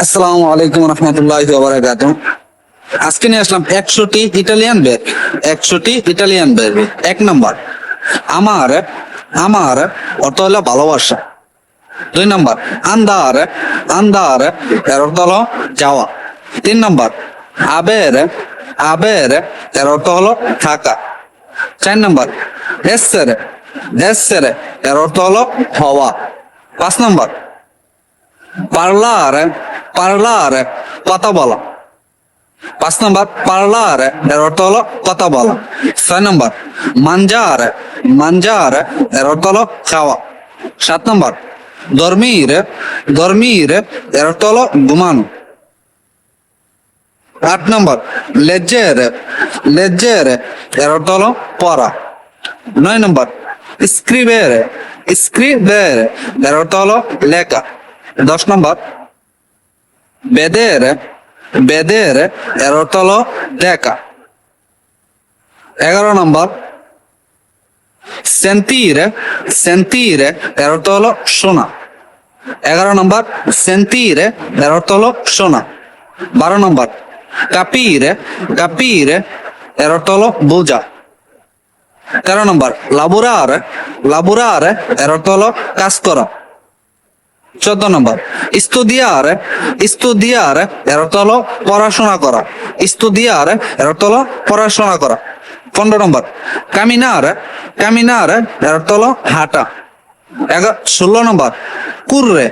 আসসালামু আলাইকুম রহমতুল্লাহি ওয়া বারাকাতুহু। আজকে নিয়ে আসলাম 100টি ইটালিয়ান ভার্ব। 100টি ইটালিয়ান ভার্ব। এক নম্বর, আমার আমার অর্থ হলো ভালোবাসা। 2 নম্বর, আন্দার আন্দার এর অর্থ হলো যাওয়া। 3 নম্বর, আবের আবের এর অর্থ হলো থাকা। 4 নম্বর, এসের এসের এর অর্থ হলো হওয়া। 5 নম্বর, parlare parlare কথা বলা। 5 নম্বর, parlare এর অর্থ হলো কথা বলা। 6 নম্বর, mangiare mangiare এর অর্থ হলো খাওয়া। 7 নম্বর, dormire dormire এর অর্থ হলো ঘুমানো। 8 নম্বর, leggere leggere এর অর্থ হলো পড়া। 9 নম্বর, scrivere scrivere এর অর্থ হলো লেখা। 10 নম্বর, vedere vedere এর অর্থ হলো দেখা। 11 নম্বর, sentire sentire এর অর্থ হলো শোনা। 11 নম্বর, sentire এর অর্থ হলো শোনা। 12 নম্বর, capire capire এর অর্থ হলো বোঝা। 13 নম্বর, lavorare lavorare এর অর্থ হলো কাজ করা। 14 নম্বর, studiare studiare এর অর্থ হলো পড়াশোনা করা। studiare এর অর্থ হলো পড়াশোনা করা। 15 নম্বর, camminare camminare এর অর্থ হলো হাঁটা। 16 নম্বর, correre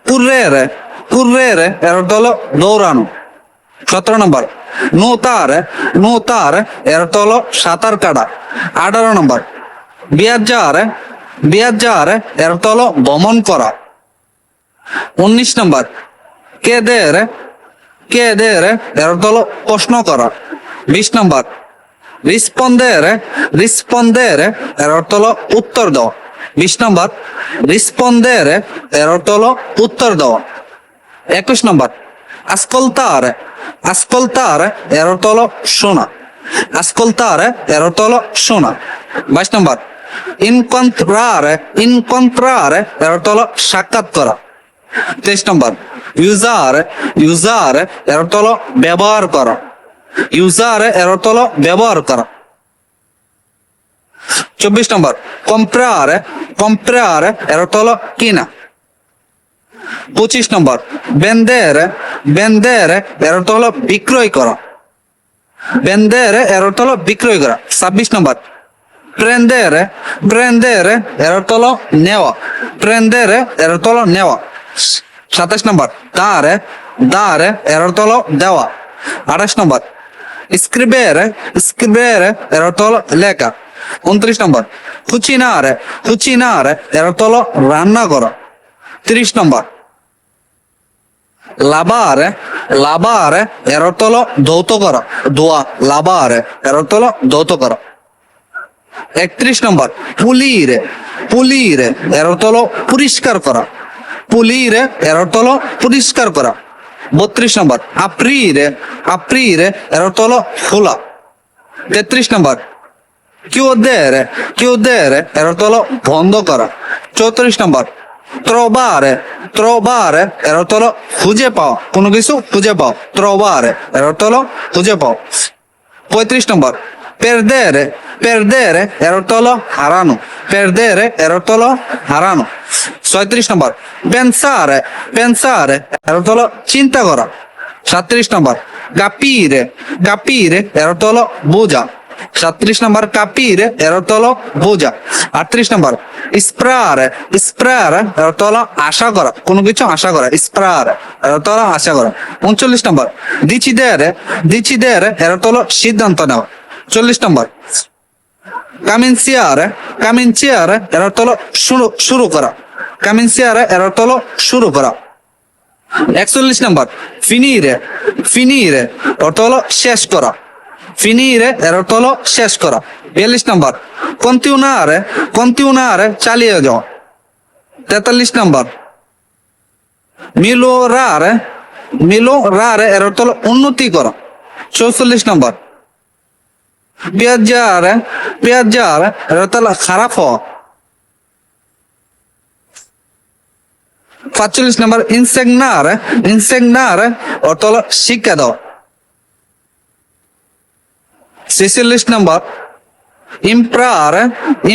correre correre এর অর্থ হলো দৌড়ানো। 17 নম্বর, nuotare nuotare এর অর্থ হলো সাঁতার কাটা। 18 নম্বর, viaggiare viaggiare এর অর্থ হলো ভ্রমণ করা। 19 নম্বর, chiedere chiedere এর অর্থ হলো প্রশ্ন করা। 20 নম্বর, rispondere rispondere এর অর্থ হলো উত্তর দেওয়া। 20 নম্বর, rispondere এর অর্থ হলো উত্তর দেওয়া। 21 নম্বর, ascoltare ascoltare এর অর্থ হলো শোনা। ascoltare এর অর্থ হলো শোনা। 22 নম্বর, incontrare incontrare এর অর্থ হলো সাক্ষাৎ করা। 23 নম্বর, usare usare এর অর্থ হলো ব্যবহার করা। usare এর অর্থ হলো ব্যবহার করা। 24 নম্বর, comprare comprare এর অর্থ হলো কিনা। 25 নম্বর, vendere vendere এর অর্থ হলো বিক্রয় করা। vendere এর অর্থ হলো বিক্রয় করা। 26 নম্বর, prendere prendere এর অর্থ হলো নেওয়া। prendere এর অর্থ হলো নেওয়া। 27 নম্বর, dare dare এর অর্থ হলো দেওয়া। 28 নম্বর, scrivere scrivere এর অর্থ হলো লেখা। 29 নম্বর, cucinare cucinare এর অর্থ হলো রান্না করা। 30 নম্বর, lavare lavare এর অর্থ হলো ধৌত করা, ধোয়া। lavare এর অর্থ হলো ধৌত করা। 31 নম্বর, pulire pulire এর অর্থ হলো পরিষ্কার করা। pulire এর অর্থ হলো পরিষ্কার করা। 32 নম্বর, aprire aprire এর অর্থ হলো খোলা। 33 নম্বর, chiudere chiudere এর অর্থ হলো বন্ধ করা। 34 নম্বর, trovare trovare এর অর্থ হলো খুঁজে পাওয়া, কোনো কিছু খুঁজে পাও। trovare এর অর্থ হলো খুঁজে পাও। 35 নম্বর, perdere perdere এর অর্থ হলো হারানো। perdere এর অর্থ হলো হারানো। 36 নম্বর, pensare pensare এর অর্থ হলো চিন্তা করা। 37 নম্বর, capire capire এর অর্থ হলো বোঝা। 37 নম্বর, capire এর অর্থ হলো বোঝা। 38 নম্বর, sperare sperare এর অর্থ হলো আশা করা, কোনো কিছু আশা করা। sperare এর অর্থ হলো আশা করা। 39 নম্বর, decidere decidere এর অর্থ হলো সিদ্ধান্ত নেওয়া। 40 নম্বর, cominciare cominciare এর অর্থ হলো শুরু শুরু করা। cominciare এর অর্থ হলো শুরু করা। 41 নম্বর, finire finire অর্থ হলো শেষ করা। finire এর অর্থ হলো শেষ করা। 42 নম্বর, continuare continuare চালিয়ে যাওয়া। 43 নম্বর, migliorare migliorare এর অর্থ হলো উন্নতি করা। 44 নম্বর, viaggiare viaggiare এর অর্থ হলো খারাপ হওয়া। 45 নম্বর ইনসেগনারে, ইনসেগনারে অর্থ হলো শিক্ষা দেওয়া। 46 নম্বর ইম্প্রারে,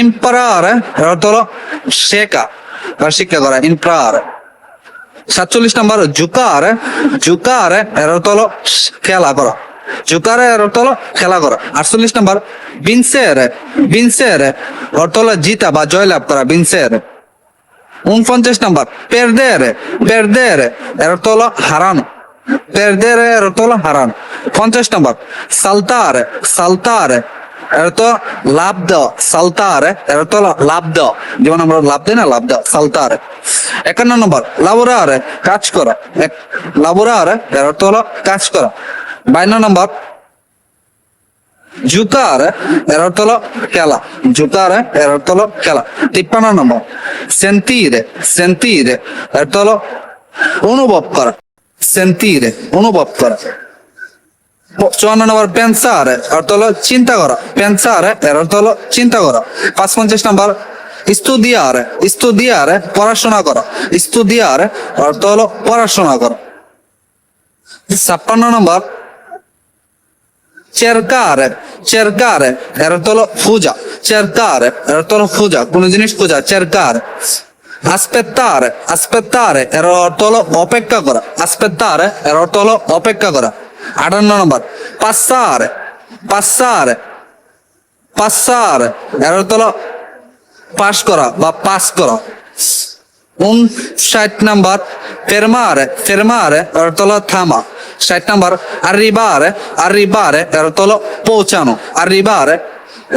ইম্পারারে অর্থ হলো শেখা বা শিক্ষা করা, ইম্প্রারে। 47 নম্বর জুকারে, জুকারে এর অর্থ হলো খেলা করা, জুকারে এর অর্থ হলো খেলা করা। 48 নম্বর বিনসেরে, বিনসেরে অর্থ হলো জিতা বা জয়লাভ করা, বিনসেরে। 49 নম্বর পেরদেরে, পেরদেরে এর অর্থ হলো হারানো, পেরদেরে এর অর্থ হলো হারানো। 50 নম্বর সালতারে, সালতারে এর অর্থ লাভ দেওয়া, সালতারে এর অর্থ হলো লাভ দেওয়া, যেমন আমরা লাভ দিই না, লাভ দেওয়া, সালতারে। 51 নম্বর লাবোরারে কাজ করা, লাবোরারে এর অর্থ হলো কাজ করা। 52 নম্বর জুকারে এর অর্থ হলো খেলা, জুকারে এর অর্থ হলো খেলা। 53 নম্বর সেন্তিরে, সেন্তিরে এর অর্থ হলো অনুভব করা, সেন্তিরে অনুভব করা। 54 নম্বর পেনসারে অর্থ হলো চিন্তা করা, পেনসারে এর অর্থ হলো চিন্তা করা। 55 নম্বর স্তুদিয়ারে, স্তুদিয়ারে পড়াশোনা করা, স্তুদিয়ারে অর্থ হলো পড়াশোনা করা। 56 নম্বর cercare, cercare এর অর্থ হলো খোঁজা, cercare এর অর্থ হলো খোঁজা, কোন জিনিস খোঁজা, cercare। aspettare, aspettare এর অর্থ হলো অপেক্ষা করা, aspettare এর অর্থ হলো অপেক্ষা করা। 58 নম্বর passare, passare, passare এর অর্থ হলো পাস করা বা পাস করা। 59 নম্বর fermare, fermare এর অর্থ হলো থামা। 60 নম্বর arrivare, arrivare এর অর্থ হলো পৌঁছানো, arrivare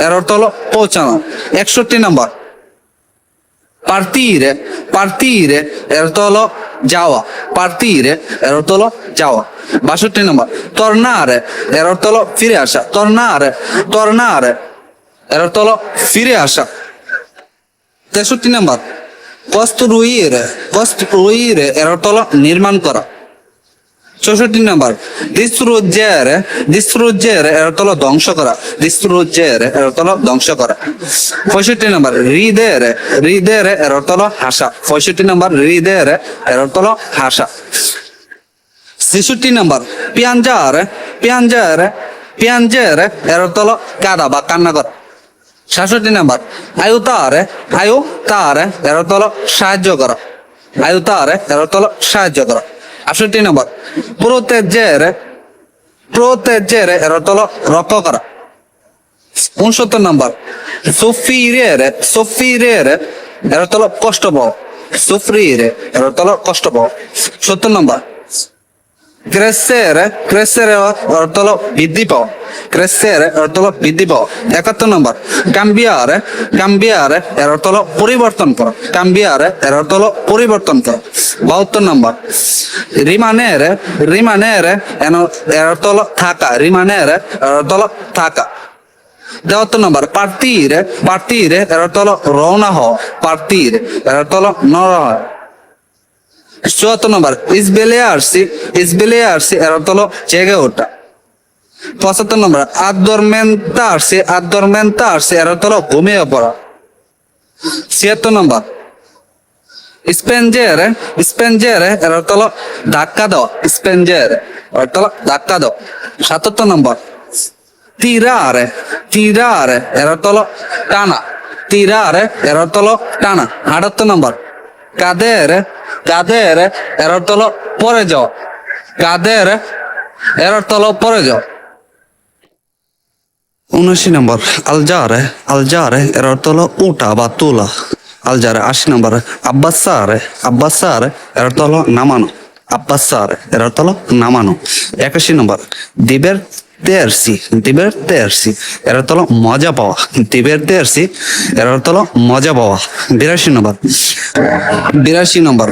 এর অর্থ হলো পৌঁছানো। 61 নম্বর partire, partire এর অর্থ হলো যাওয়া, partire এর অর্থ হলো যাওয়া। 62 নম্বর tornare এর অর্থ হলো ফিরে আসা, tornare, tornare এর অর্থ হলো ফিরে আসা। 63 নম্বর costruire, costruire এর অর্থ হলো নির্মাণ করা। 64 নম্বর distruggere, distruggere এর অর্থ হলো ধ্বংস করা, distruggere এর অর্থ হলো ধ্বংস করা। 65 নম্বর ridere, ridere এর অর্থ হলো হাসা, 65 নম্বর ridere এর অর্থ হলো হাসা। 66 নম্বর piangere, piangere, piangere এর অর্থ হলো কাঁদা বা কান্না করা। 67 নম্বর aiutare, aiutare এর অর্থ হলো সাহায্য করা, aiutare এর অর্থ হলো সাহায্য করা। 68 নম্বর proteggere, proteggere এর অর্থ হলো রক্ষা করা। 69 নম্বর soffrire, soffrire এর অর্থ হলো কষ্ট পাওয়া, soffrire এর অর্থ হলো কষ্ট পাওয়া। 70 নম্বর crescere, crescere এর অর্থ হলো বৃদ্ধি পাওয়া, crescere এর অর্থ হলো বৃদ্ধি পাওয়া। 71 নম্বর cambiare, cambiare এর অর্থ হলো পরিবর্তন করা, cambiare এর অর্থ হলো পরিবর্তন করা। 72 নম্বর rimanere, rimanere এর অর্থ হলো থাকা, rimanere এর অর্থ হলো থাকা। 73 নম্বর partire, partire এর অর্থ হলো রওনা হওয়া, partire এর অর্থ হলো নড়া হয়। 74 নম্বর sbelliarsi, sbelliarsi এর অর্থ হলো জেগে ওঠা। 75 নম্বর addormentarsi, addormentarsi এর অর্থ হলো ঘুমিয়ে পড়া। 76 নম্বর spingere, spingere এর অর্থ হলো ধাক্কা দেওয়া, spingere অর্থ হলো ধাক্কা দেওয়া। 77 নম্বর tirare, tirare এর অর্থ হলো টানা, tirare এর অর্থ হলো টানা। 78 নম্বর cadere, cadere এর অর্থ হলো পড়ে যাওয়া, cadere এর অর্থ হলো পড়ে যাওয়া। 79 নম্বর alzare, alzare এর অর্থ হলো উঠা বা তোলা, alzare। 80 নম্বর abbassare, abbassare এর অর্থ হলো নামানো, abbassare এর অর্থ হলো নামানো। 81 নম্বর divertirsi, divertirsi এর অর্থ হলো মজা পাওয়া, divertirsi এর অর্থ হলো মজা পাওয়া। 82 নম্বর 82 নম্বর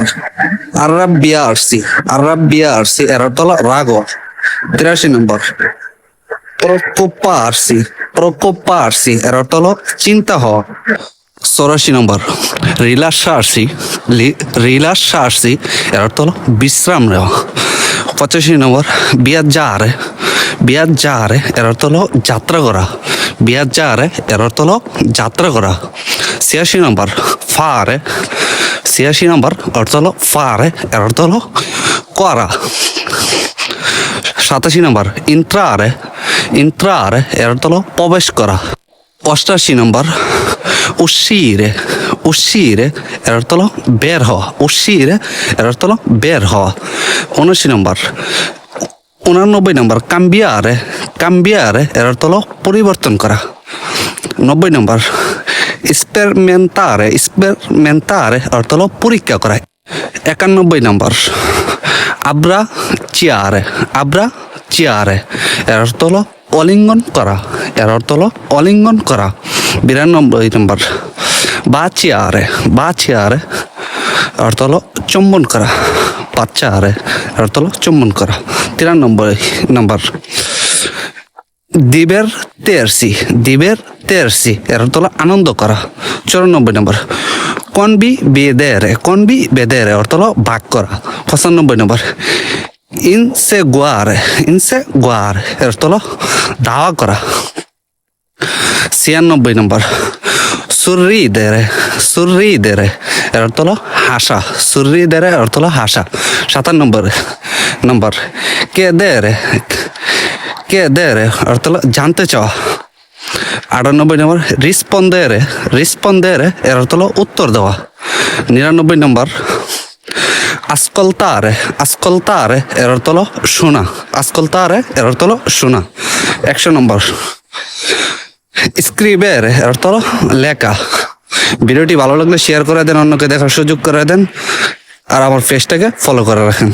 arrabbiarsi, arrabbiarsi এর অর্থ হলো রাগ হওয়া। 83 নম্বর preoccuparsi, preoccuparsi এর অর্থ হলো চিন্তা হওয়া। 84 নম্বর rilassarsi, rilassarsi এর অর্থ হলো বিশ্রাম নেওয়া। 85 নম্বর viaggiare, viaggiare এর অর্থ হলো যাত্রা করা, viaggiare এর অর্থ হলো যাত্রা করা। 86 নম্বর fare, 86 নম্বর অর্থ হলো ফারে, এর অর্থ হলো করা। 87 নম্বর ইন্ট্রারে, ইন্ট্রারে এর অর্থ হলো প্রবেশ করা। 88 নম্বর উশিরে, উশিরে এর অর্থ হলো বের হওয়া, উশিরে এর অর্থ হলো বের হওয়া। 79 নম্বর 89 নম্বর কাম্বিয়ারে, কাম্বিয়ারে এর অর্থ হলো পরিবর্তন করা। 90 নম্বর স্পেরমেন্টারে, স্পেরমেন্টারে অর্থ হলো পরীক্ষা করা। 91 নম্বর আব্রা চিয়ারে, আব্রা চিয়ারে এর অর্থ হলো অলিঙ্গন করা, এর অর্থ হলো অলিঙ্গন করা। 92 নম্বর বাচিয়ারে, বাচিয়ারে অর্থ হলো চুম্বন করা, বাচ্চারে অর্থ হলো চুম্বন করা। 93 নম্বর দিবের তেরসি, দিবের তেরসি এর অর্থ হলো আনন্দ করা। 94 নম্বর কনবি বেদেরে, কনবি বেদেরে অর্থ হলো ভাগ করা। 95 নম্বর ইনসে গুয়ারে, ইনসে গুয়ারে এর অর্থ হলো দাওয়া করা। 96 নম্বর সুরিদেরে, সুরিদেরে এর অর্থ হলো হাসা, সুরিদেরে অর্থ হলো হাসা। 97 নম্বর কেদেরে, কেদেরে অর্থ হলো জানতে চাওয়া। 98 নম্বর রিসপন্দেরে, রিসপন্দেরে এর অর্থ হলো উত্তর দেওয়া। 99 নম্বর আসকলতারে, আসকলতারে এর অর্থ হলো শোনা, আসকলতারে এর অর্থ হলো শোনা। 100 নম্বর স্ক্রিবের এর অর্থ হলো লেখা। ভিডিওটি ভালো লাগলে শেয়ার করে দেন, অন্যকে দেখার সুযোগ করে দেন, আর আমার পেজটাকে ফলো করে রাখেন।